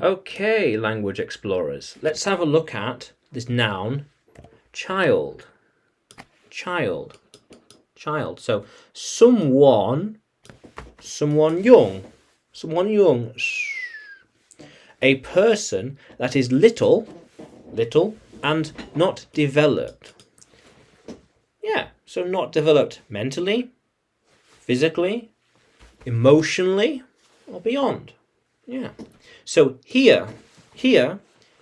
Okay, language explorers, let's have a look at this noun, child. Child. Child. So someone young. Someone young. A person that is little, and not developed. Yeah, so not developed mentally, physically, emotionally, or beyond. Yeah. So here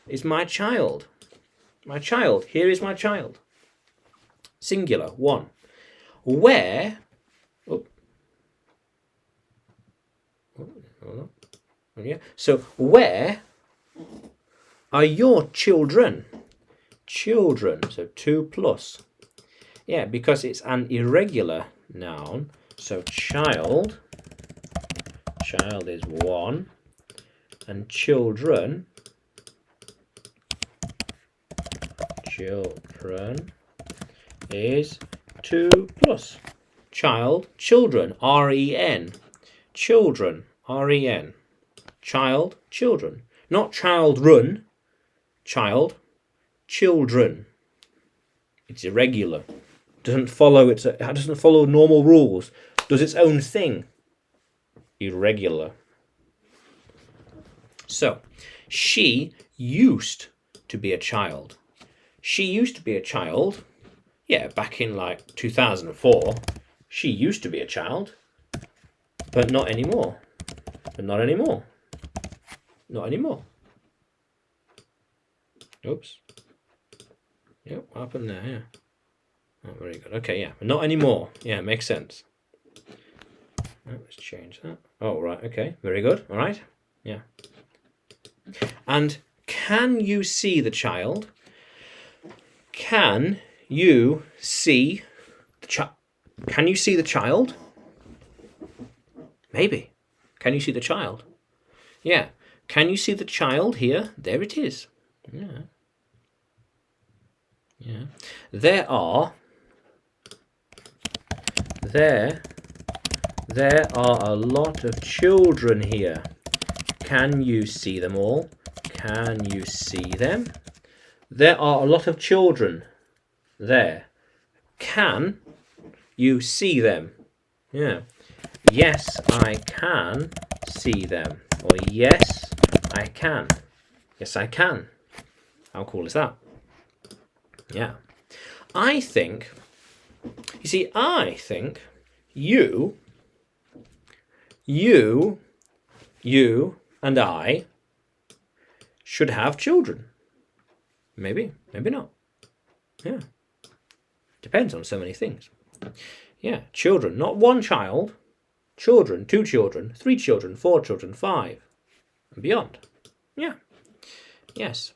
is my child. My child. Here is my child. Singular, one. Where? Yeah. So where are your children? Children. So 2 plus. Yeah, because it's an irregular noun. So child is 1, and children is 2 plus. Child, children, R-E-N. Children, R-E-N. Child, children. Not child run. Child, children. It's irregular. Doesn't follow normal rules. Does its own thing. Irregular. So, she used to be a child. She used to be a child. Yeah, back in like 2004. She used to be a child. But not anymore. Not anymore. Oops. Yep, what happened there? Yeah. Oh, very good. Okay, yeah. Not anymore. Yeah, makes sense. Let's change that. Oh, right. Okay. Very good. All right. Yeah. And can you see the child? Can you see the child? Can you see the child? Maybe. Can you see the child? Yeah. Can you see the child here? There it is. Yeah. Yeah. There are a lot of children here. Can you see them all? Can you see them? There are a lot of children there. Can you see them? Yeah. Yes, I can see them. Or yes, I can. Yes, I can. How cool is that? Yeah. I think you and I should have children. Maybe not. Yeah. Depends on so many things. Yeah, children, not one child. Children, 2 children, 3 children, 4 children, 5, and beyond. Yeah. Yes.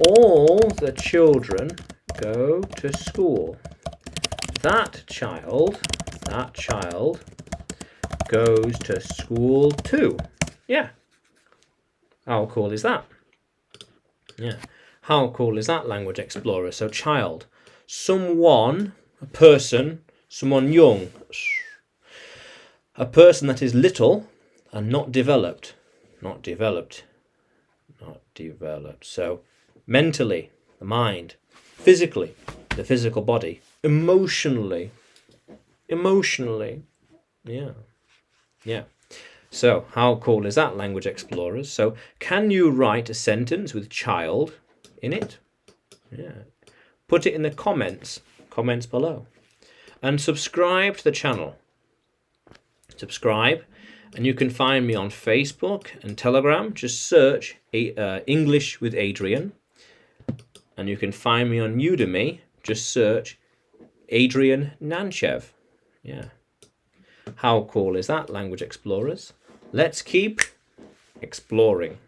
All the children go to school. That child goes to school too. Yeah. How cool is that? Yeah. How cool is that, Language Explorer? So child, someone, a person, someone young. A person that is little and not developed. Not developed. So mentally, the mind. Physically, the physical body. Emotionally. Yeah. So, how cool is that, Language Explorers? So, can you write a sentence with child in it? Yeah. Put it in the comments below. And subscribe to the channel. Subscribe, and you can find me on Facebook and Telegram. Just search English with Adrian. And you can find me on Udemy. Just search Adrian Nanchev. Yeah. How cool is that, Language Explorers? Let's keep exploring.